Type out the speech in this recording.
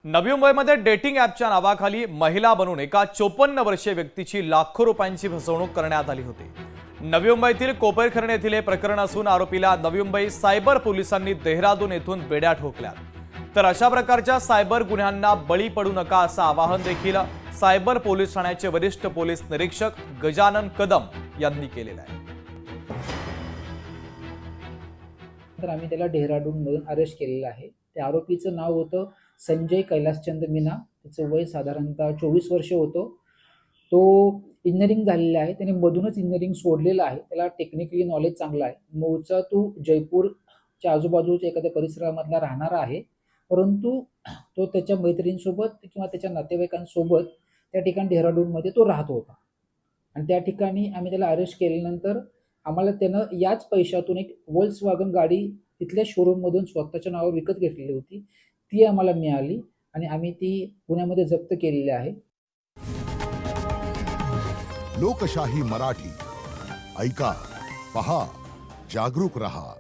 नवी मुंबईमध्ये डेटिंग ॲपच्या नावाखाली महिला बनून एका 54 वर्षीय व्यक्तीची लाखो रुपयांची फसवणूक करण्यात आली होती। नवी मुंबईतील कोपरखैरणे येथील हे प्रकरण असून आरोपीला नवी मुंबई सायबर पोलिसांनी देहरादून येथून बेड्या ठोकल्यात। तर अशा प्रकारच्या सायबर गुन्ह्यांना बळी पडू नका असं आवाहन देखील सायबर पोलीस ठाण्याचे वरिष्ठ पोलीस निरीक्षक गजानन कदम यांनी केलेलं आहे। तर आम्ही त्याला डेहराडूनमधून अरेस्ट केलेलं आहे। त्या आरोपीचं नाव होतं संजय कैलासचंद मीना। त्याचं वय साधारणतः 24 वर्ष होतं। तो इंजिनिअरिंग झालेला आहे। त्याने मधूनच इंजिनिअरिंग सोडलेलं आहे। त्याला टेक्निकली नॉलेज चांगलं आहे। मूळचा तो जयपूरच्या आजूबाजूच्या एखाद्या परिसरामधला राहणारा आहे, परंतु तो त्याच्या मैत्रिणींसोबत किंवा त्याच्या नातेवाईकांसोबत त्या ठिकाणी डेहराडूनमध्ये तो राहत होता। आणि त्या ठिकाणी आम्ही त्याला अरेस्ट केल्यानंतर आम्हाला त्यानं याच पैशातून एक वोल्क्सवॅगन गाडी तिथल्या शोरूममधून स्वतःच्या नावावर विकत घेतलेली होती। ती आम्हाला मिळाली आणि आम्ही ती पुण्यामध्ये जप्त केलेली आहे। लोकशाही मराठी ऐका, पहा, जागरूक रहा।